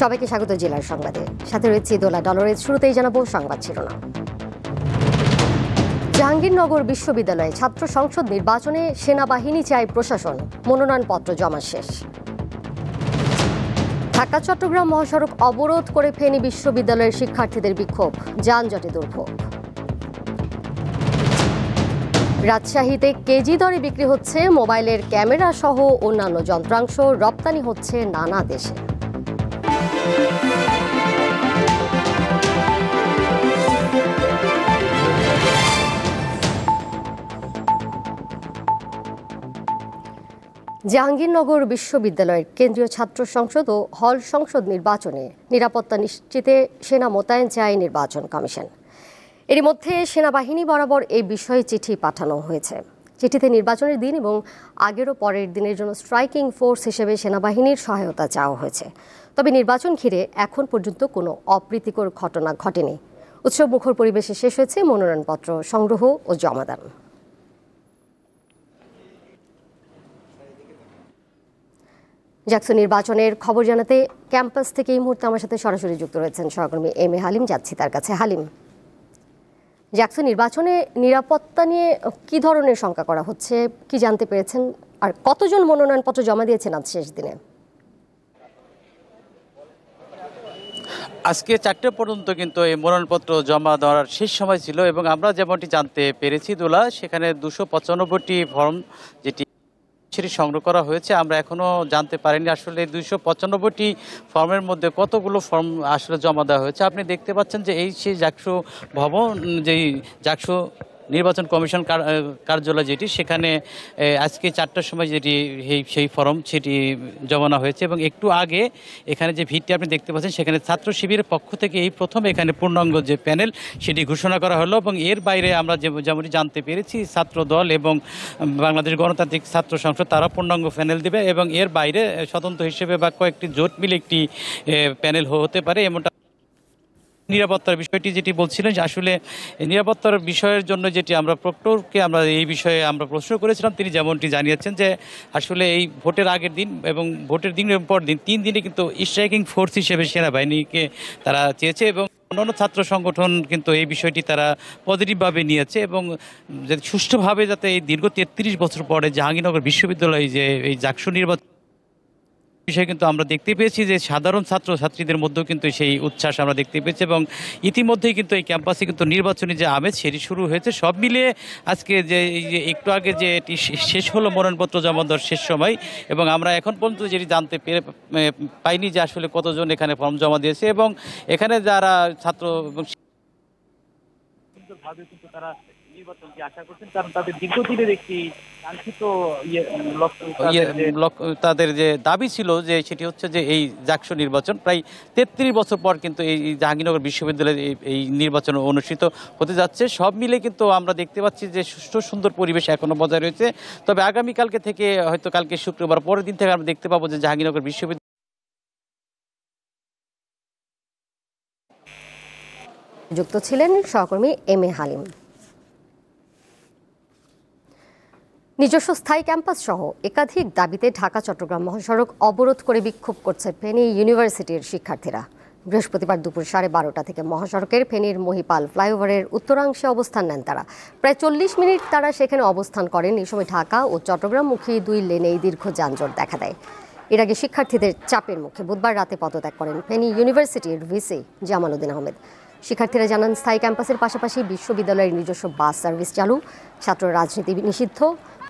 সবাইকে স্বাগত জেলার সংবাদে। সাথে রয়েছে দোলা ডলরের। শুরুতেই জানাবো সংবাদ শিরোনাম। জাহাঙ্গীরনগর বিশ্ববিদ্যালয়ে ছাত্র সংসদ নির্বাচনে সেনাবাহিনী চায় প্রশাসন, মনোনয়নপত্র জমা শেষ। ঢাকা চট্টগ্রাম মহাসড়ক অবরোধ করে ফেনী বিশ্ববিদ্যালয়ের শিক্ষার্থীদের বিক্ষোভ, যানজটে দুর্ভোগ। রাজশাহীতে কেজি দরে বিক্রি হচ্ছে মোবাইলের ক্যামেরা সহ অন্যান্য যন্ত্রাংশ, রপ্তানি হচ্ছে নানা দেশে। জাহাঙ্গীরনগর বিশ্ববিদ্যালয়ের কেন্দ্রীয় ছাত্র সংসদ ও হল সংসদ নির্বাচনে নিরাপত্তা নিশ্চিতে সেনা মোতায়েন চায় নির্বাচন কমিশন। এরই মধ্যে সেনাবাহিনী বরাবর এই বিষয়ে চিঠি পাঠানো হয়েছে। চিঠিতে নির্বাচনের দিন এবং আগের ও পরের দিনের জন্য স্ট্রাইকিং ফোর্স হিসেবে সেনাবাহিনীর সহায়তা চাওয়া হয়েছে। তবে নির্বাচন ঘিরে এখন পর্যন্ত কোনো অপ্রীতিকর ঘটনা ঘটেনি। উৎসব মুখর পরিবেশে শেষ হয়েছে মনোনয়নপত্র সংগ্রহ ও জমাদান। জাকসু নির্বাচনের খবর জানাতে ক্যাম্পাস থেকে এই মুহূর্তে আমার সাথে সরাসরি যুক্ত রয়েছেন সহকর্মী এম এ হালিম। যাচ্ছি তার কাছে। হালিম, জাকসু নির্বাচনে নিরাপত্তা নিয়ে কি ধরনের শঙ্কা করা হচ্ছে, কি জানতে পেরেছেন, আর কতজন মনোনয়নপত্র জমা দিয়েছেন আজ শেষ দিনে? আজকে 4টে পর্যন্ত কিন্তু এই মনোনয়নপত্র জমা দেওয়ার শেষ সময় ছিল এবং আমরা যেমনটি জানতে পেরেছি দোলা, সেখানে 295টি ফর্ম যেটি সেটি সংগ্রহ করা হয়েছে। আমরা এখনো জানতে পারিনি আসলে 295টি ফর্মের মধ্যে কতগুলো ফর্ম আসলে জমা দেওয়া হয়েছে। আপনি দেখতে পাচ্ছেন যে এই সেই জাকসু ভবন, যেই জাকসু নির্বাচন কমিশন কার্যালয় যেটি, সেখানে আজকে 4টার সময় যেটি সেই ফর্ম সেটি জমানো হয়েছে এবং একটু আগে এখানে যে ভিড়টি আপনি দেখতে পাচ্ছেন, সেখানে ছাত্র শিবিরের পক্ষ থেকে এই প্রথম এখানে পূর্ণাঙ্গ যে প্যানেল সেটি ঘোষণা করা হলো এবং এর বাইরে আমরা যেমনটি জানতে পেরেছি ছাত্র দল এবং বাংলাদেশ গণতান্ত্রিক ছাত্র সংসদ তারা পূর্ণাঙ্গ প্যানেল দেবে এবং এর বাইরে স্বতন্ত্র হিসেবে বা কয়েকটি জোট মিলে একটি প্যানেল হতে পারে এমনটা। নিরাপত্তার বিষয়টি যেটি বলছিলেন যে আসলে নিরাপত্তার বিষয়ের জন্য যেটি আমরা প্রক্টরকে আমরা এই বিষয়ে আমরা প্রশ্ন করেছিলাম, তিনি যেমনটি জানিয়েছেন যে আসলে এই ভোটের আগের দিন এবং ভোটের দিনের পর দিন 3 দিনে কিন্তু স্ট্রাইকিং ফোর্স হিসেবে সেনাবাহিনীকে তারা চেয়েছে এবং অন্যান্য ছাত্র সংগঠন কিন্তু এই বিষয়টি তারা পজিটিভভাবে নিয়েছে এবং সুষ্ঠুভাবে যাতে এই দীর্ঘ 33 বছর পরে জাহাঙ্গীরনগর বিশ্ববিদ্যালয়ে যে এই জাকসু নির্বাচন বিষয়ে কিন্তু আমরা দেখতে পেয়েছি যে সাধারণ ছাত্রছাত্রীদের মধ্যেও কিন্তু সেই উচ্ছ্বাস আমরা দেখতে পেয়েছি এবং ইতিমধ্যেই কিন্তু এই ক্যাম্পাসে কিন্তু নির্বাচনী যে আমেজ সেটি শুরু হয়েছে। সব মিলিয়ে আজকে যে এই যে একটু আগে যে এটি শেষ হলো মনোনয়নপত্র জমা দেওয়ার শেষ সময় এবং আমরা এখন পর্যন্ত যেটি জানতে পাইনি যে আসলে কতজন এখানে ফর্ম জমা দিয়েছে এবং এখানে যারা ছাত্র এবং তারা নির্বাচনকে আশা করছেন, কারণ তাদের দীর্ঘদিনের একটি কাঙ্ক্ষিত তাদের যে দাবি ছিল যে সেটি হচ্ছে যে এই জাকসু নির্বাচন প্রায় 33 বছর পর কিন্তু এই জাহাঙ্গীরনগর বিশ্ববিদ্যালয়ে এই নির্বাচন অনুষ্ঠিত হতে যাচ্ছে। সব মিলে কিন্তু আমরা দেখতে পাচ্ছি যে সুষ্ঠু সুন্দর পরিবেশ এখনো বজায় রয়েছে। তবে আগামীকালকে থেকে হয়তো কালকে শুক্রবার পরের দিন থেকে আমরা দেখতে পাবো যে জাহাঙ্গীরনগর বিশ্ববিদ্যালয় যুক্ত ছিলেন সহকর্মী এম এ হালিম। নিজস্ব স্থায়ী ক্যাম্পাস সহ একাধিক দাবিতে ঢাকা চট্টগ্রাম মহাসড়ক অবরোধ করে বিক্ষোভ করছে ফেনী ইউনিভার্সিটির শিক্ষার্থীরা। বৃহস্পতিবার দুপুর 12:30 থেকে মহাসড়কের ফেনীর মহিপাল ফ্লাইওভারের উত্তরাংশে অবস্থান নেন তারা। প্রায় 40 মিনিট তারা সেখানে অবস্থান করেন। এই সময় ঢাকা ও চট্টগ্রামমুখী 2 লেনেই দীর্ঘ যানজট দেখা দেয়। এর আগে শিক্ষার্থীদের চাপের মুখে বুধবার রাতে পদত্যাগ করেন ফেনী ইউনিভার্সিটির ভিসি জামাল উদ্দিন আহমেদ। শিক্ষার্থীরা জানান, স্থায়ী ক্যাম্পাসের পাশাপাশি বিশ্ববিদ্যালয়ের নিজস্ব বাস সার্ভিস চালু, ছাত্র রাজনীতি নিষিদ্ধ,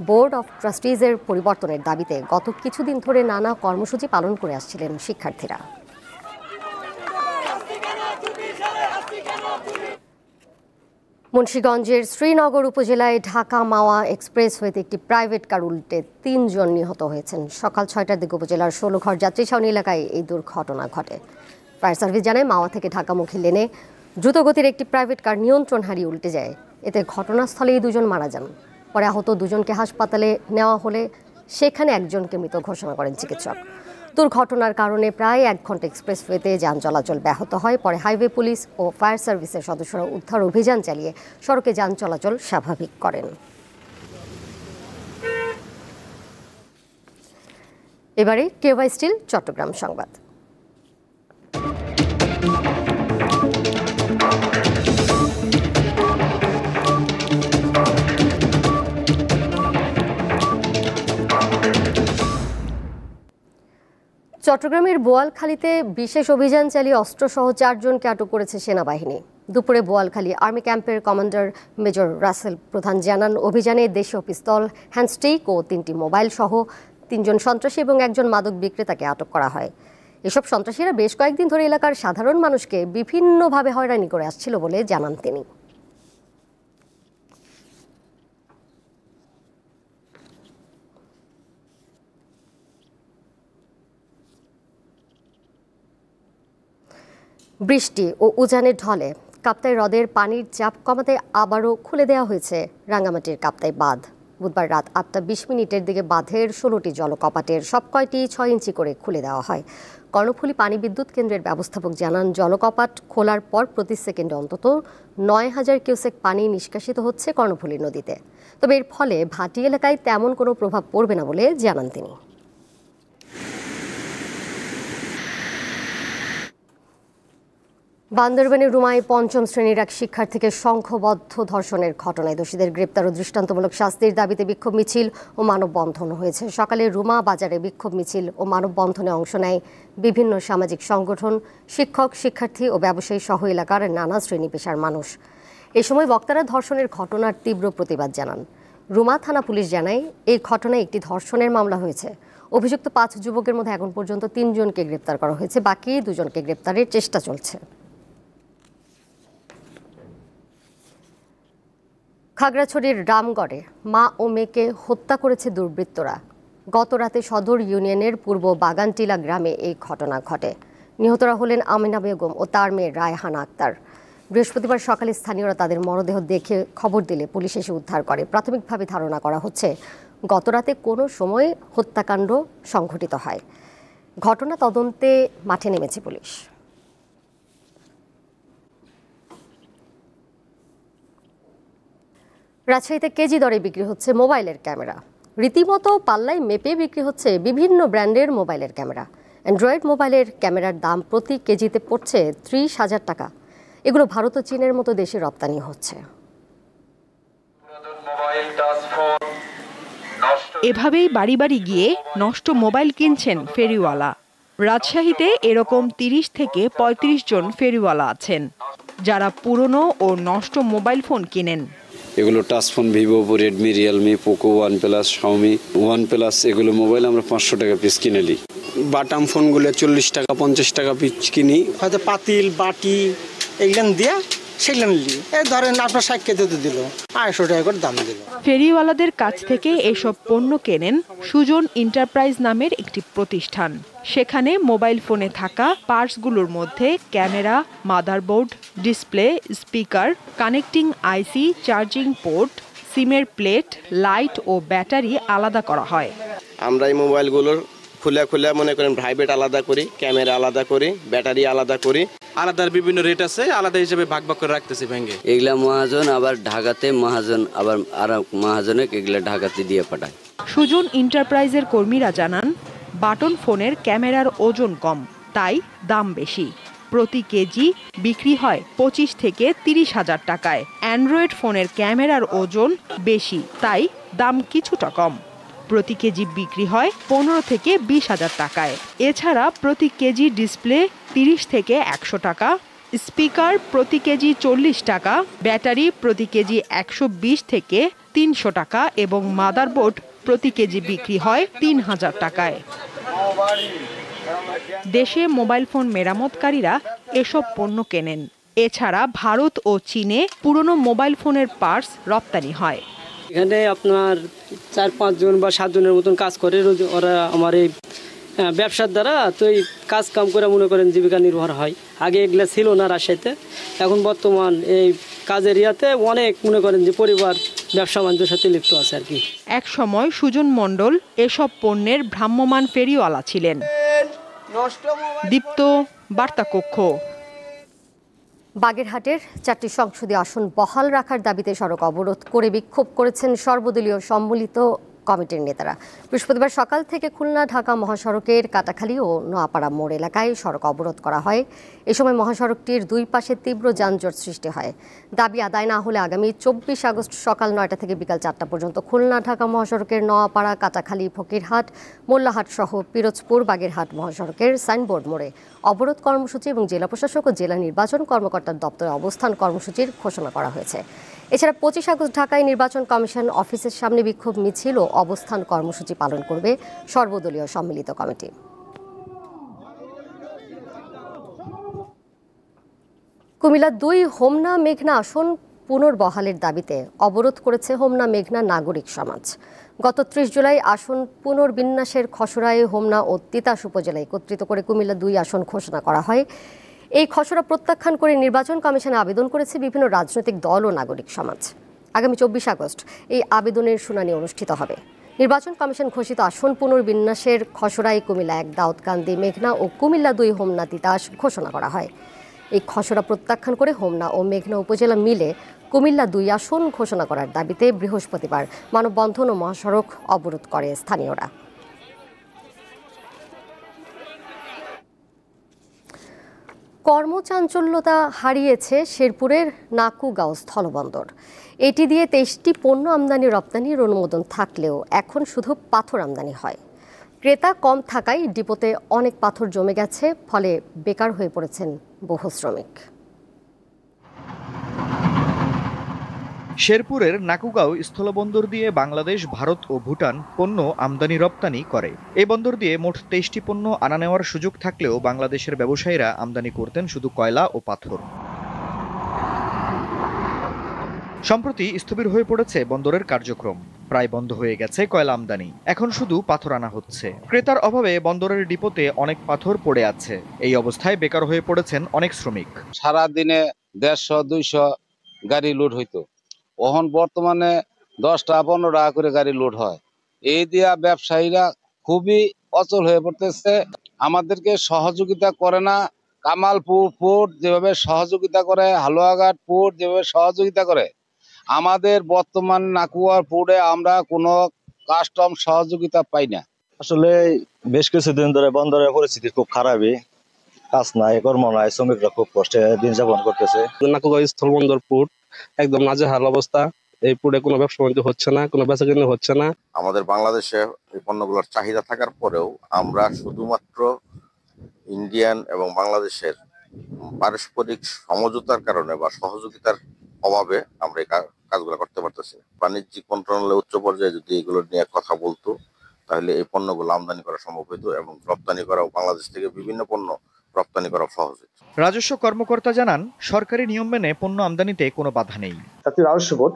বোর্ড অফ ট্রাস্টিজের পরিবর্তনের দাবিতে গত কিছুদিন ধরে নানা কর্মসূচি পালন করে আসছিলেন শিক্ষার্থীরা। মুন্সিগঞ্জের শ্রীনগর উপজেলায় ঢাকা মাওয়া এক্সপ্রেসওয়েতে একটি প্রাইভেট কার উল্টে 3 জন নিহত হয়েছেন। সকাল 6টার দিকে উপজেলার 16 ঘর যাত্রী ছাউনি এলাকায় এই দুর্ঘটনা ঘটে। ফায়ার সার্ভিস জানায়, মাওয়া থেকে ঢাকামুখী লেনে দ্রুতগতির একটি প্রাইভেট কার নিয়ন্ত্রণ হারিয়ে উল্টে যায়। এতে ঘটনাস্থলেই 2 জন মারা যান। পরে আহত 2 জনকে হাসপাতালে নেওয়া হলে সেখানে একজনকে মৃত ঘোষণা করেন চিকিৎসক। দুর্ঘটনার কারণে প্রায় 1 ঘন্টা এক্সপ্রেসওয়েতে যান চলাচল ব্যাহত হয়। পরে হাইওয়ে পুলিশ ও ফায়ার সার্ভিসের সদস্যরা উদ্ধার অভিযান চালিয়ে সড়কে যান চলাচল স্বাভাবিক করেন। এবারে কেওয়াই স্টিল চট্টগ্রাম সংবাদ। চট্টগ্রামের বোয়ালখালীতে বিশেষ অভিযান চালিয়ে অস্ত্রসহ 4 জনকে আটক করেছে সেনাবাহিনী। দুপুরে বোয়ালখালী আর্মি ক্যাম্পের কমান্ডার মেজর রাসেল প্রধান জানান, অভিযানে দেশীয় পিস্তল, হ্যান্ডস্টিক ও 3টি মোবাইল সহ 3 জন সন্ত্রাসী এবং একজন মাদক বিক্রেতাকে আটক করা হয়। এসব সন্ত্রাসীরা বেশ কয়েকদিন ধরে এলাকার সাধারণ মানুষকে বিভিন্নভাবে হয়রানি করে আসছিল বলে জানান তিনি। বৃষ্টি ও উজানের ঢলে কাপ্তাই হ্রদের পানির চাপ কমাতে আবারও খুলে দেওয়া হয়েছে রাঙ্গামাটির কাপ্তাই বাঁধ। বুধবার রাত 8টা 20 দিকে বাঁধের 16টি জলকপাটের সব কয়টি 6 ইঞ্চি করে খুলে দেওয়া হয়। কর্ণফুলী পানি বিদ্যুৎ কেন্দ্রের ব্যবস্থাপক জানান, জলকপাট খোলার পর প্রতি সেকেন্ডে অন্তত 9000 কিউসেক পানি নিষ্কাশিত হচ্ছে কর্ণফুলী নদীতে। তবে এর ফলে ভাটি এলাকায় তেমন কোনো প্রভাব পড়বে না বলে জানান তিনি। বান্দরবানের রুমায় 5ম শ্রেণীর এক শিক্ষার্থীকে সংঘবদ্ধ ধর্ষণের ঘটনায় দোষীদের গ্রেপ্তার ও দৃষ্টান্তমূলক শাস্তির দাবিতে বিক্ষোভ মিছিল ও মানববন্ধন হয়েছে। সকালে রুমা বাজারে বিক্ষোভ মিছিল ও মানববন্ধনে অংশ নেয় বিভিন্ন সামাজিক সংগঠন, শিক্ষক, শিক্ষার্থী ও ব্যবসায়ী সহ এলাকার নানা শ্রেণী পেশার মানুষ। এ সময় বক্তারা ধর্ষণের ঘটনার তীব্র প্রতিবাদ জানান। রুমা থানা পুলিশ জানায়, এই ঘটনায় একটি ধর্ষণের মামলা হয়েছে। অভিযুক্ত 5 যুবকের মধ্যে এখন পর্যন্ত 3 জনকে গ্রেপ্তার করা হয়েছে, বাকি 2 জনকে গ্রেপ্তারের চেষ্টা চলছে। খাগড়াছড়ির রামগড়ে মা ও মেয়েকে হত্যা করেছে দুর্বৃত্তরা। গত রাতে সদর ইউনিয়নের পূর্ব বাগানটিলা গ্রামে এই ঘটনা ঘটে। নিহতরা হলেন আমিনা বেগম ও তার মেয়ে রায়হানা আক্তার। বৃহস্পতিবার সকালে স্থানীয়রা তাদের মরদেহ দেখে খবর দিলে পুলিশ এসে উদ্ধার করে। প্রাথমিকভাবে ধারণা করা হচ্ছে গতরাতে কোনো সময় হত্যাকাণ্ড সংঘটিত হয়। ঘটনা তদন্তে মাঠে নেমেছে পুলিশ। রাজশাহীতে কেজি দরে বিক্রি হচ্ছে মোবাইলের ক্যামেরা। রীতিমতো পাল্লায় মেপে বিক্রি হচ্ছে বিভিন্ন ব্র্যান্ডের মোবাইলের ক্যামেরা। অ্যান্ড্রয়েড মোবাইলের ক্যামেরার দাম প্রতি কেজিতে পড়ছে 30,000 টাকা। এগুলো ভারত ও চীনের মতো দেশে রপ্তানি হচ্ছে। এভাবেই বাড়ি বাড়ি গিয়ে নষ্ট মোবাইল কিনছেন ফেরিওয়ালা। রাজশাহীতে এরকম 30 থেকে 35 জন ফেরিওয়ালা আছেন, যারা পুরনো ও নষ্ট মোবাইল ফোন কিনেন। এগুলো touch phone, Vivo, Redmi, Realme, Poco, OnePlus, Xiaomi, OnePlus, এগুলো মোবাইল আমরা 500 টাকা পিস কিনে নিই। বাটাম ফোনগুলো 40 টাকা 50 টাকা পিস কিনি। হয়তো পাতিল, বাটি এগুলো দিয়ে সেগুলো নিলি, এই ধরেন আপনার 60 কেজি দিল, 250 টাকা করে দাম দিল। ফেরিওয়ালাদের কাছ থেকে এসব পণ্য কেনেন সুজন এন্টারপ্রাইজ নামের একটি প্রতিষ্ঠান। সেখানে মোবাইল ফোনে থাকা পার্টসগুলোর মধ্যে camera, motherboard, display, speaker, connecting IC, charging port, সিমের প্লেট, লাইট ও ব্যাটারি আলাদা করা হয়। আমরা এই মোবাইলগুলোর খুলে মনে করেন প্রাইভেট আলাদা করি, ক্যামেরা আলাদা করি, ব্যাটারি আলাদা করি। আলাদা বিভিন্ন রেট আছে, আলাদা হিসেবে ভাগ করে রাখতেছি ব্যাংকে। এগুলা মহাজন, আবার ঢাকাতে মহাজন, আবার আর মহাজনে এগুলা ঢাকাতে দিয়ে পাঠায়। সুজন এন্টারপ্রাইজের কর্মীরা জানান, বাটন ফোনের ক্যামেরার ওজন কম, তাই দাম বেশি। প্রতি কেজি বিক্রি হয় 25 থেকে 30,000 টাকায়। অ্যান্ড্রয়েড ফোনের ক্যামেরার ওজন বেশি, তাই দাম কিছুটা কম। প্রতি কেজি বিক্রি হয় 15 থেকে 20,000 টাকায়। এছাড়া প্রতি কেজি ডিসপ্লে 30 থেকে 100 টাকা, স্পিকার প্রতি কেজি 40 টাকা, ব্যাটারি প্রতি কেজি 120 থেকে 300 টাকা এবং মাদারবোর্ড প্রতি কেজি বিক্রি হয় 3000 টাকায়। দেশে মোবাইল ফোন মেরামতকারীরা এসব পণ্য কেনেন। এছাড়া ভারত ও চীনে পুরনো মোবাইল ফোনের পার্টস রপ্তানি হয়। এখানে আপনার 4-5 জন বা 7 জনের মতন কাজ করে ওরা। আমার এই ব্যবসার দ্বারা তো এই কাজ কাম করে মনে করেন জীবিকা নির্ভর হয়। আগে এগুলো ছিল না রাজশাহীতে, এখন বর্তমান এই কাজের ইয়াতে অনেক মনে করেন যে পরিবার ব্যবসা বাণিজ্যের সাথে লিপ্ত আছে আর কি। এক সময় সুজন মণ্ডল এসব পণ্যের ভ্রাম্যমাণ ফেরিওয়ালা ছিলেন। দীপ্ত, বার্তা কক্ষ। বাগেরহাটের 4টি সংসদীয় আসন বহাল রাখার দাবিতে সড়ক অবরোধ করে বিক্ষোভ করেছেন সর্বদলীয় সম্মিলিত কমিটির নেতারা। বৃহস্পতিবার সকাল থেকে খুলনা ঢাকা মহাসড়কের কাটাখালী ও নোয়াপাড়া মোড় এলাকায় সড়ক অবরোধ করা হয়। এ সময় মহাসড়কটির দুই পাশে তীব্র যানজট সৃষ্টি হয়। দাবি আদায় না হলে আগামী 24 আগস্ট সকাল 9টা থেকে বিকাল 4টা পর্যন্ত খুলনা ঢাকা মহাসড়কের নোয়াপাড়া, কাটাখালী, ফকিরহাট, মোল্লাহাট সহ পিরোজপুর বাগেরহাট মহাসড়কের সাইনবোর্ড মোড়ে অবরোধ কর্মসূচি এবং জেলা প্রশাসক ও জেলা নির্বাচন কর্মকর্তার দপ্তরে অবস্থান কর্মসূচির ঘোষণা করা হয়েছে। এছাড়া 25 আগস্ট ঢাকায় নির্বাচন কমিশন অফিসের সামনে বিক্ষোভ মিছিল ও অবস্থান কর্মসূচি পালন করবে সর্বদলীয় সম্মিলিত কমিটি। কুমিল্লা 2 হোমনা মেঘনা আসন পুনর্বহালের দাবিতে অবরোধ করেছে হোমনা মেঘনা নাগরিক সমাজ। গত 30 জুলাই আসন পুনর্বিন্যাসের খসড়ায় হোমনা ও তিতাস উপজেলায় একত্রিত করে কুমিল্লা 2 আসন ঘোষণা করা হয়। এই খসড়া প্রত্যাখ্যান করে নির্বাচন কমিশনে আবেদন করেছে বিভিন্ন রাজনৈতিক দল ও নাগরিক সমাজ। আগামী 24 আগস্ট এই আবেদনের শুনানি অনুষ্ঠিত হবে। নির্বাচন কমিশন ঘোষিত আসন পুনর্বিন্যাসের খসড়ায় কুমিল্লা 1 দাউদকান্দি মেঘনা ও কুমিল্লা 2 হোমনা তিতাস ঘোষণা করা হয়। এই খসড়া প্রত্যাখ্যান করে হোমনা ও মেঘনা উপজেলা মিলে কুমিল্লা 2 আসন ঘোষণা করার দাবিতে বৃহস্পতিবার মানববন্ধন ও মহাসড়ক অবরোধ করে স্থানীয়রা। কর্মচাঞ্চল্যতা হারিয়েছে শেরপুরের নাকুগাঁও স্থলবন্দর। এটি দিয়ে 23টি পণ্য আমদানি রপ্তানির অনুমোদন থাকলেও এখন শুধু পাথর আমদানি হয়। ক্রেতা কম থাকায় ডিপোতে অনেক পাথর জমে গেছে, ফলে বেকার হয়ে পড়েছেন বহু শ্রমিক। শেরপুরের নাকুগাঁও স্থলবন্দর দিয়ে বাংলাদেশ, ভারত ও ভুটান পণ্য আমদানি রপ্তানি করে। এই বন্দর দিয়ে মোট 23টি পণ্য আনা নেওয়ার সুযোগ থাকলেও বাংলাদেশের ব্যবসায়ীরা আমদানি করতেন শুধু কয়লা ও পাথর। সম্প্রতি স্থবির হয়ে পড়েছে বন্দরের কার্যক্রম, প্রায় বন্ধ হয়ে গেছে কয়লা আমদানি, এখন শুধু পাথর আনা হচ্ছে। ক্রেতার অভাবে বন্দরের ডিপোতে অনেক পাথর পড়ে আছে। এই অবস্থায় বেকার হয়ে পড়েছেন অনেক শ্রমিক। সারা দিনে 150-200 গাড়ি লোড হইতো, এখন বর্তমানে 10 টাকা 15 টাকা করে গাড়ি লোড হয়। এই দিয়া ব্যবসায়ীরা খুবই অচল হয়ে পড়তেছে। আমাদেরকে সহযোগিতা করে না। কামালপুর পোর্ট যেভাবে সহযোগিতা করে, হালুয়াঘাট পোর্ট যেভাবে সহযোগিতা করে, আমাদের বর্তমান নাকুয়ার পোর্টে আমরা কোনো কাস্টম সহযোগিতা পাই না। আসলে বেশ কিছুদিন ধরে বন্দরের পরিস্থিতি খুব খারাপই, কাজ নাই, কর্ম নাই, শ্রমিকরা খুব কষ্টে দিন যাপন করতেছে। নাকুগাঁও স্থলবন্দর পোর্ট একদম নাজেহাল অবস্থা। এই পোর্টে কোনো ব্যবসা বাণিজ্য হচ্ছে না, কোনো বেচাকেনা হচ্ছে না। আমাদের বাংলাদেশে এই পণ্যগুলোর চাহিদা থাকার পরেও আমরা শুধুমাত্র ইন্ডিয়ান এবং বাংলাদেশের পারস্পরিক সমঝোতার কারণে বা সহযোগিতার অভাবে আমরা এই কাজগুলো করতে পারতেছি না। বাণিজ্যিক মন্ত্রণালয় উচ্চ পর্যায়ে যদি এগুলো নিয়ে কথা বলতো, তাহলে এই পণ্যগুলো আমদানি করা সম্ভব হতো এবং রপ্তানি করাও বাংলাদেশ থেকে বিভিন্ন পণ্য রপ্তানি করা সহজ হতো। রাজস্ব কর্মকর্তা জানান, সরকারি নিয়ম মেনে পণ্য আমদানিতে কোনো বাধা নেই। জাতীয় রাজস্ব বোর্ড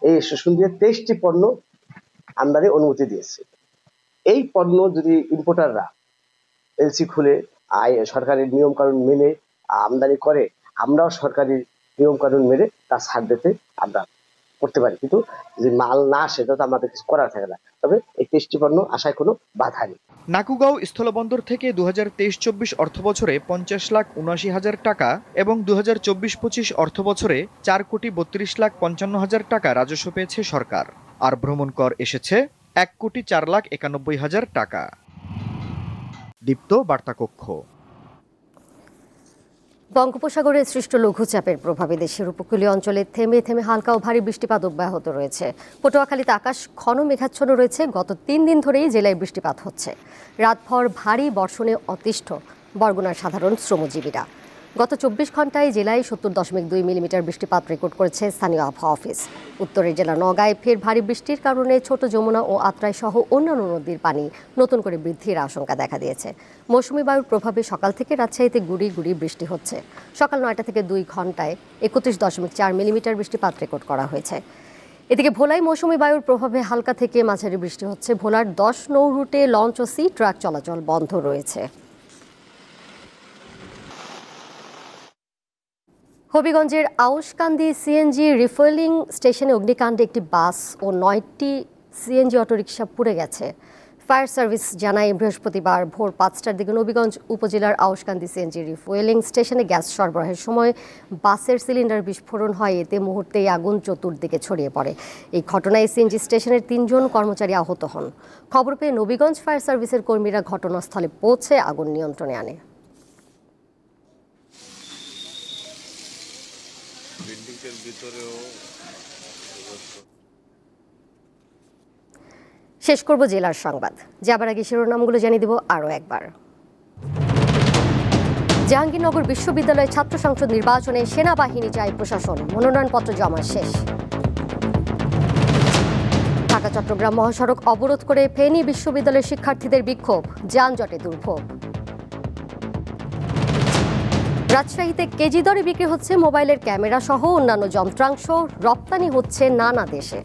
এই সেশন দিয়ে 23টি পণ্য আমদানি অনুমতি দিয়েছে। এই পণ্য যদি ইম্পোর্টাররা এলসি খুলে সরকারি নিয়ম কানুন মেনে আমদানি করে, আমরাও সরকারি নিয়ম কানুন মেনে তা ছাড় দিতে আমরা করতে পারি, কিন্তু যে মাল না আসে তো আমাদের কিছু করার থাকে না। তবে এই 23টি পণ্য আসায় কোনো বাধা নেই। নাকুগাঁও স্থলবন্দর থেকে 2023-24 অর্থবছরে 50,79,000 টাকা এবং 2024-25 অর্থবছরে 4,32,55,000 টাকা রাজস্ব পেয়েছে সরকার। আর ভ্রমণ কর এসেছে 1,04,91,000 টাকা। দীপ্ত বার্তা কক্ষ। বঙ্গোপসাগরে সৃষ্ট লঘুচাপের প্রভাবে দেশের উপকূলীয় অঞ্চলে থেমে থেমে হালকা ও ভারী বৃষ্টিপাত অব্যাহত রয়েছে। পটুয়াখালীতে আকাশ ঘন মেঘাচ্ছন্ন রয়েছে। গত 3 দিন ধরেই জেলায় বৃষ্টিপাত হচ্ছে। রাতভর ভারী বর্ষণে অতিষ্ঠ বরগুনার সাধারণ শ্রমজীবীরা। গত 24 ঘন্টায় জেলায় 70.2 মিলিমিটার বৃষ্টিপাত রেকর্ড করেছে স্থানীয় আবহাওয়া অফিস। উত্তরের জেলা নওগাঁয় ফের ভারী বৃষ্টির কারণে ছোট যমুনা ও আত্রাই সহ অন্যান্য নদীর পানি নতুন করে বৃদ্ধির আশঙ্কা দেখা দিয়েছে। মৌসুমী বায়ুর প্রভাবে সকাল থেকে রাজশাহীতে গুড়ি গুড়ি বৃষ্টি হচ্ছে। সকাল 9টা থেকে 2 ঘন্টায় 31.4 মিলিমিটার বৃষ্টিপাত রেকর্ড করা হয়েছে। এদিকে ভোলায় মৌসুমী বায়ুর প্রভাবে হালকা থেকে মাঝারি বৃষ্টি হচ্ছে। ভোলার 10 নৌ রুটে লঞ্চ ও সি ট্রাক চলাচল বন্ধ রয়েছে। হবিগঞ্জের আউশকান্দি সিএনজি রিফুয়েলিং স্টেশনে অগ্নিকাণ্ডে একটি বাস ও 9টি সিএনজি অটোরিকশা পুড়ে গেছে। ফায়ার সার্ভিস জানায় বৃহস্পতিবার ভোর ৫টার দিকে নবীগঞ্জ উপজেলার আউশকান্দি সিএনজি রিফুয়েলিং স্টেশনে গ্যাস সরবরাহের সময় বাসের সিলিন্ডার বিস্ফোরণ হয়। এতে মুহূর্তেই আগুন চতুর্দিকে ছড়িয়ে পড়ে। এই ঘটনায় সিএনজি স্টেশনের ৩ জন কর্মচারী আহত হন। খবর পেয়ে নবীগঞ্জ ফায়ার সার্ভিসের কর্মীরা ঘটনাস্থলে পৌঁছে আগুন নিয়ন্ত্রণে আনে। শেষ করব জেলার সংবাদ। যাবার আগে শিরোনামগুলো জানিয়ে দেব আরও একবার। জাহাঙ্গীরনগর বিশ্ববিদ্যালয় ছাত্র সংসদ নির্বাচনে সেনাবাহিনী চায় প্রশাসন, মনোনয়নপত্র জমা শেষ। ঢাকা চট্টগ্রাম মহাসড়ক অবরোধ করে ফেনী বিশ্ববিদ্যালয়ের শিক্ষার্থীদের বিক্ষোভ, যানজটে দুর্ভোগ। রাজশাহীতে কেজি দরে বিক্রি হচ্ছে মোবাইলের ক্যামেরা সহ অন্যান্য যন্ত্রাংশ, রপ্তানি হচ্ছে নানা দেশে।